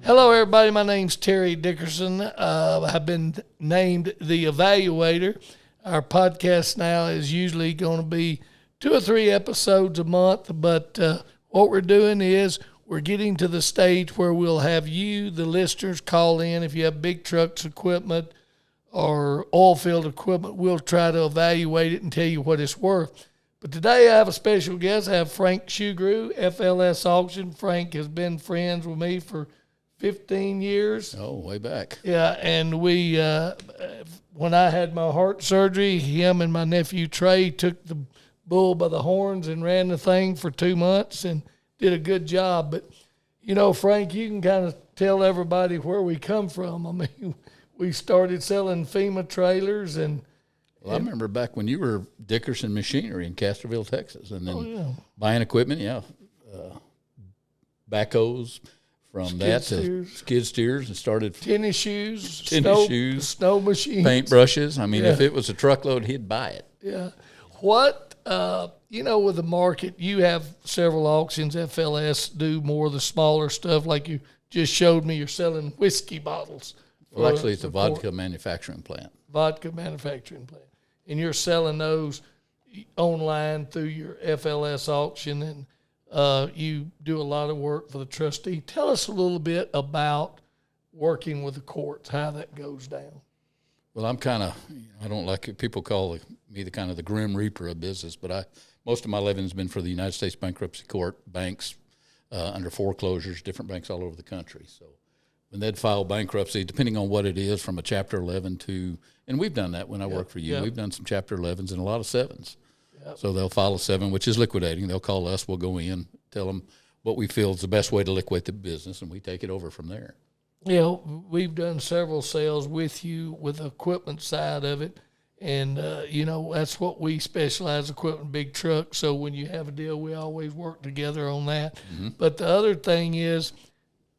Hello, everybody. My name's Terry Dickerson. I've been named the Evaluator. Our podcast now is usually going to be 2 or 3 episodes a month, but what we're doing is we're getting to the stage where we'll have you, the listeners, call in. If you have big trucks, equipment, or oil field equipment, we'll try to evaluate it and tell you what it's worth. But today I have a special guest. I have Frank Shugrew, FLS Auction. Frank has been friends with me for 15 years. Oh, way back. Yeah, and we, when I had my heart surgery, him and my nephew Trey took the bull by the horns and ran the thing for 2 months and did a good job. But, you know, Frank, you can kind of tell everybody where we come from. I mean, we started selling FEMA trailers and Well, I remember back when you were Dickerson Machinery in Castroville, Texas, and then buying equipment, backhoes from that to skid steers and started tennis shoes, snow machines, paintbrushes. I mean, if it was a truckload, he'd buy it. Yeah. What, with the market, you have several auctions. FLS do more of the smaller stuff, like you just showed me. You're selling whiskey bottles. Well, actually, it's a vodka manufacturing plant. And you're selling those online through your FLS auction, and you do a lot of work for the trustee. Tell us a little bit about working with the courts, how that goes down. Well, I'm kind of, I don't like it. People call me the kind of the grim reaper of business, but most of my living has been for the United States Bankruptcy Court, banks under foreclosures, different banks all over the country. So when they'd file bankruptcy, depending on what it is, from a Chapter 11 to, and we've done that when I work for you. Yep. We've done some Chapter 11s and a lot of 7s. Yep. So they'll file a 7, which is liquidating. They'll call us. We'll go in, tell them what we feel is the best way to liquidate the business, and we take it over from there. We've done several sales with you with the equipment side of it, and, that's what we specialize, equipment, big trucks. So when you have a deal, we always work together on that. Mm-hmm. But the other thing is,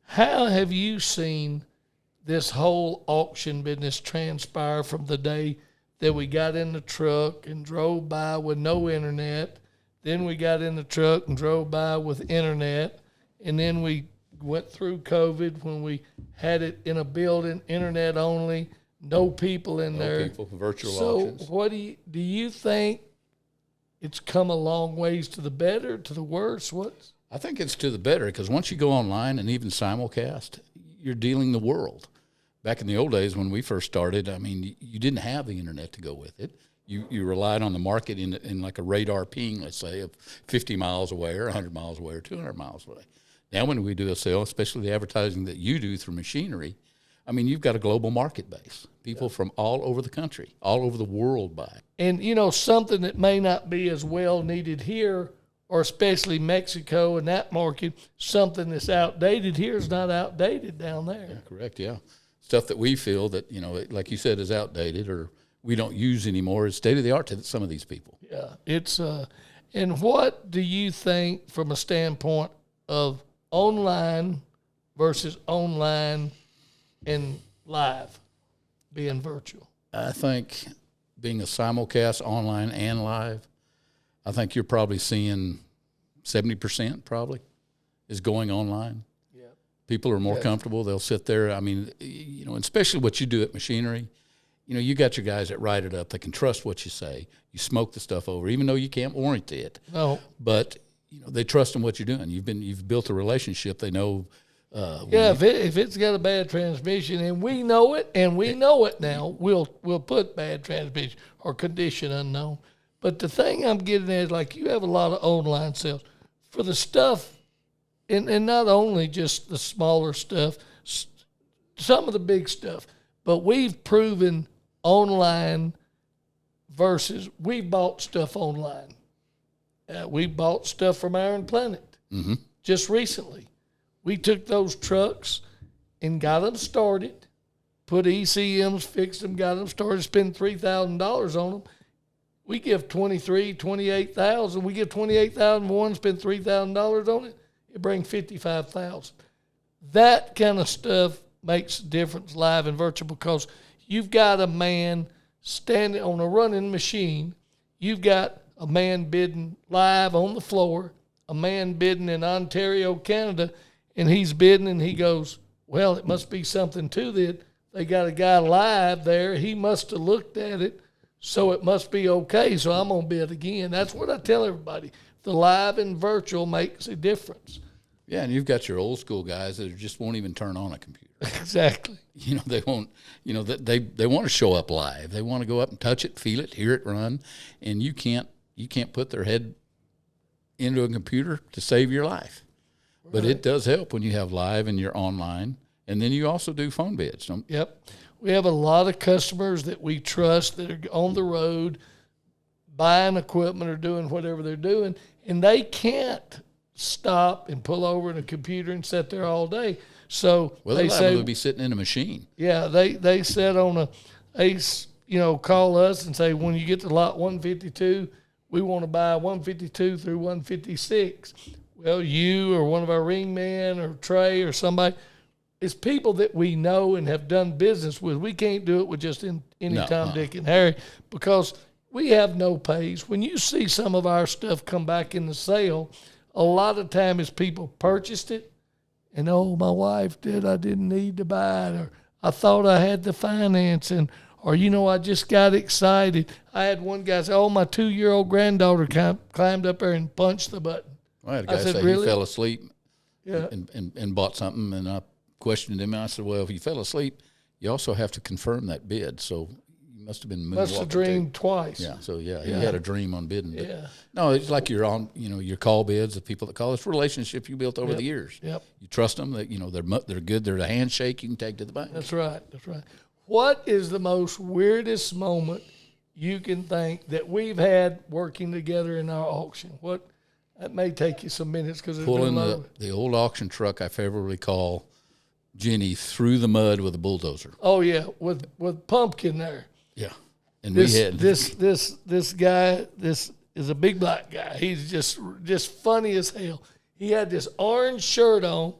how have you seen this whole auction business transpire from the day that we got in the truck and drove by with no internet, then we got in the truck and drove by with internet, and then we went through COVID when we had it in a building, internet only, no people in there. No people, virtual auctions. So what do you think it's come a long ways to the better, to the worse? I think it's to the better, because once you go online and even simulcast, you're dealing the world. Back in the old days when we first started, I mean, you didn't have the internet to go with it. You relied on the market in like a radar ping, let's say, of 50 miles away or 100 miles away or 200 miles away. Now when we do a sale, especially the advertising that you do through machinery, I mean, you've got a global market base. People from all over the country, all over the world buy. And, something that may not be as well needed here, or especially Mexico and that market, something that's outdated here is not outdated down there. Yeah, correct, yeah. Stuff that we feel that, like you said, is outdated or we don't use anymore is state-of-the-art to some of these people. Yeah, it's and what do you think from a standpoint of online versus online and live being virtual? I think being a simulcast online and live, I think you're probably seeing 70% probably is going online. Yeah. People are more comfortable. They'll sit there. I mean, especially what you do at machinery, you got your guys that write it up. They can trust what you say. You smoke the stuff over, even though you can't warranty it. No. But, they trust in what you're doing. You've built a relationship. They know. If it's got a bad transmission and we know it now, we'll put bad transmission or condition unknown. But the thing I'm getting at is, like, you have a lot of online sales for the stuff, and not only just the smaller stuff, some of the big stuff, but we've proven online versus we bought stuff online. We bought stuff from Iron Planet just recently. We took those trucks and got them started, put ECMs, fixed them, got them started, spend $3,000 on them. We give $28,000. We give $28,000 one, spend $3,000 on it. It brings $55,000. That kind of stuff makes a difference live and virtual, because you've got a man standing on a running machine. You've got a man bidding live on the floor, a man bidding in Ontario, Canada, and he's bidding and he goes, well, it must be something to that. They got a guy live there. He must have looked at it, so it must be okay. So I'm going to bid again. That's what I tell everybody. The live and virtual makes a difference. Yeah, and you've got your old school guys that just won't even turn on a computer. Exactly. They won't. They want to show up live. They want to go up and touch it, feel it, hear it run, and you can't put their head into a computer to save your life. Right. But it does help when you have live and you're online, and then you also do phone bids. Yep. We have a lot of customers that we trust that are on the road buying equipment or doing whatever they're doing, and they can't stop and pull over in a computer and sit there all day. So they say they'll be sitting in a machine. Yeah, they sit on call us and say, when you get to lot 152, we want to buy 152 through 156. Well, you or one of our ring men or Trey or somebody, it's people that we know and have done business with. We can't do it with just Tom, Dick, and Harry, because we have no pays. When you see some of our stuff come back in the sale, a lot of time is people purchased it, and, my wife did, I didn't need to buy it, or I thought I had the financing, or, I just got excited. I had one guy say, my 2-year-old granddaughter climbed up there and punched the button. I had a guy say really? He fell asleep and bought something, and I questioned him, and I said, well, if you fell asleep, you also have to confirm that bid, so you must have been moonwalking. Must have dreamed twice. Yeah, so he had a dream on bidding. Yeah. No, it's like you're on, your call bids, the people that call. It's relationship you built over the years. Yep. You trust them, that, they're good, they're the handshake you can take to the bank. That's right. What is the most weirdest moment you can think that we've had working together in our auction? That may take you some minutes because pulling the old auction truck I favorably call Jenny through the mud with a bulldozer. Oh yeah, with Pumpkin there. Yeah, and this guy. This is a big black guy. He's just funny as hell. He had this orange shirt on,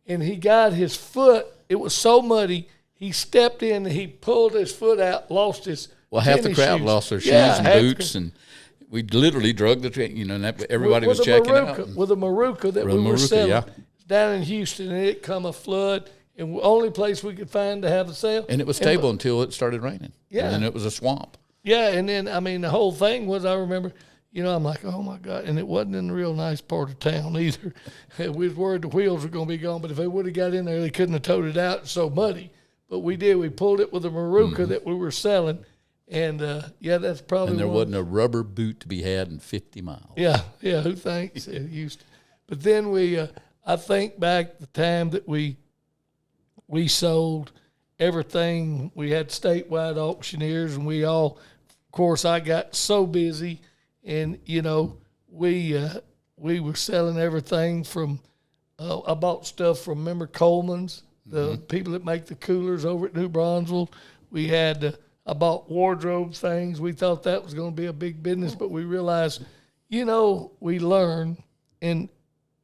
and he got his foot. It was so muddy. He stepped in and he pulled his foot out, lost his. Well, half the crowd lost their shoes and boots, and we literally drug the train. And everybody was checking out. With a Maruca that we were selling down in Houston, and it come a flood. And the only place we could find to have a sale. And it was stable until it started raining. Yeah. And then it was a swamp. Yeah, and then, the whole thing was, I remember, I'm like, oh, my God. And it wasn't in a real nice part of town either. We was worried the wheels were going to be gone, but if they would have got in there, they couldn't have towed it out. It's so muddy. But we did. We pulled it with a Maruca that we were selling. And, that's probably And there wasn't a rubber boot to be had in 50 miles. Yeah, who thinks it used to. But then I think back the time that we sold everything. We had statewide auctioneers, and we all, of course, I got so busy, and we were selling everything from. I bought stuff from, remember Coleman's, the people that make the coolers over at New Bronzeville. We had. I bought wardrobe things. We thought that was going to be a big business, but we realized, we learn, and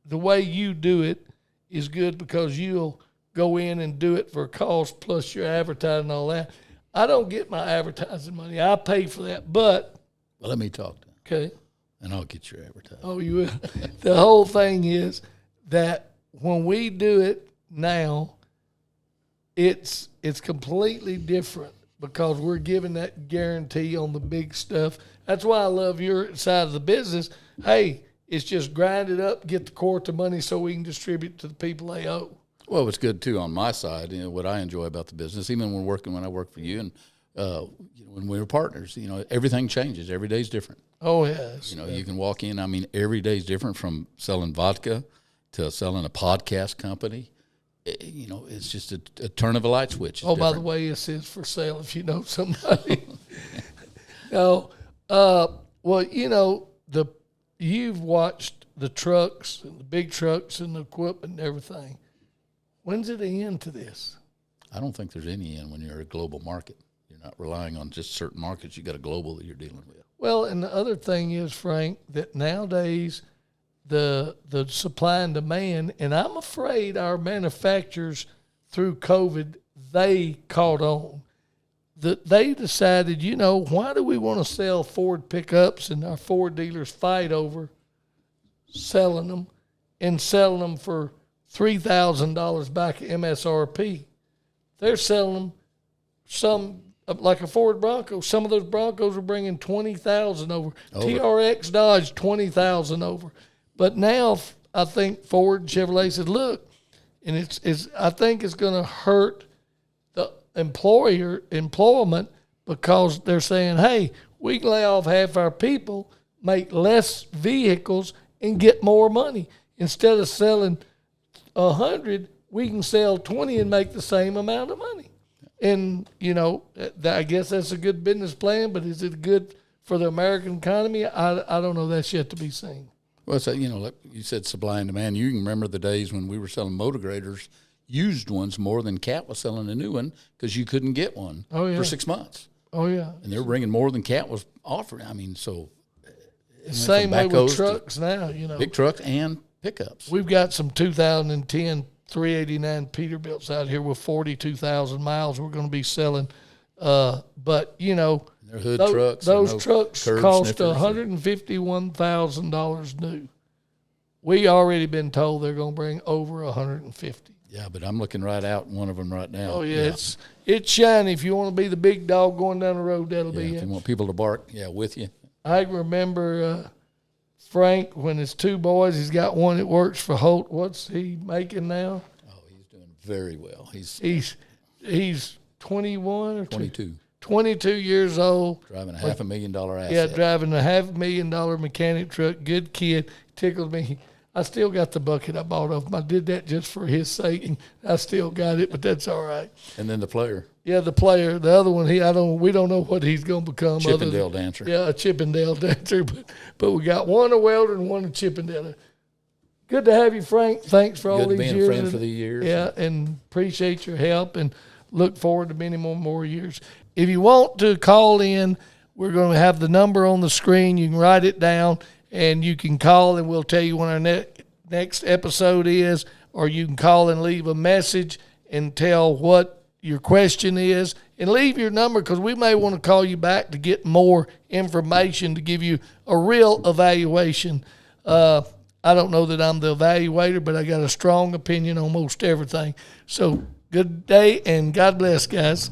the way you do it is good because you'll go in and do it for a cost plus your advertising and all that. I don't get my advertising money. I pay for that, but. Well, let me talk to him. Okay. And I'll get your advertising. Oh, you will. The whole thing is that when we do it now, it's completely different because we're giving that guarantee on the big stuff. That's why I love your side of the business. Hey, it's just grind it up, get the court the money so we can distribute to the people they owe. Well, it's good too on my side. What I enjoy about the business, even when I work for you, and when we were partners, everything changes. Every day's different. Oh yeah. You can walk in. Every day's different, from selling vodka to selling a podcast company. It's just a turn of a light switch. By the way, this is for sale if you know somebody. No, you've watched the trucks and the big trucks and the equipment and everything. When's it end to this? I don't think there's any end when you're a global market. You're not relying on just certain markets. You got a global that you're dealing with. Well, and the other thing is, Frank, that nowadays the supply and demand, and I'm afraid our manufacturers through COVID, they caught on. They decided, why do we want to sell Ford pickups and our Ford dealers fight over selling them and selling them for $3,000 back at MSRP. They're selling them some like a Ford Bronco. Some of those Broncos are bringing 20,000 over. TRX Dodge 20,000 over. But now I think Ford and Chevrolet said, look, and it's I think it's going to hurt the employment because they're saying, hey, we can lay off half our people, make less vehicles, and get more money. Instead of selling 100, we can sell 20 and make the same amount of money. And, you know, I guess that's a good business plan, but is it good for the American economy? I don't know. That's yet to be seen. Well, so, you know, like you said, supply and demand. You can remember the days when we were selling motor graders, used ones, more than Cat was selling a new one because you couldn't get one for 6 months. Oh, yeah. And they were bringing more than Cat was offering. I mean, so. Same way with trucks now, you know. Big trucks and pickups. We've got some 2010 389 Peterbilts out here with 42,000 miles we're going to be selling. But, you know, they're hood trucks. Those trucks cost sniffers. $151,000 new. We already been told they're going to bring over 150. Yeah, but I'm looking right out in one of them right now. Oh, yeah. It's shiny. If you want to be the big dog going down the road, that'll be if it. you want people to bark, with you. I remember Frank, when his two boys, he's got one that works for Holt. What's he making now? Oh, he's doing very well. He's 21 or 22. 22 years old. Driving a $500,000 asset. Yeah, driving a $500,000 mechanic truck. Good kid. Tickled me. I still got the bucket I bought of him. I did that just for his sake, and I still got it, but that's all right. And then the player. Yeah, the player. The other one, we don't know what he's going to become. Chippendale dancer. Yeah, a Chippendale dancer. But we got one a welder and one a Chippendale. Good to have you, Frank. Thanks for all these years. Good being a friend for the years. Yeah, and appreciate your help and look forward to many more years. If you want to call in, we're going to have the number on the screen. You can write it down, and you can call, and we'll tell you when our next episode is, or you can call and leave a message and tell what your question is, and leave your number because we may want to call you back to get more information to give you a real evaluation. I don't know that I'm the evaluator, but I got a strong opinion on most everything. So good day and God bless, guys.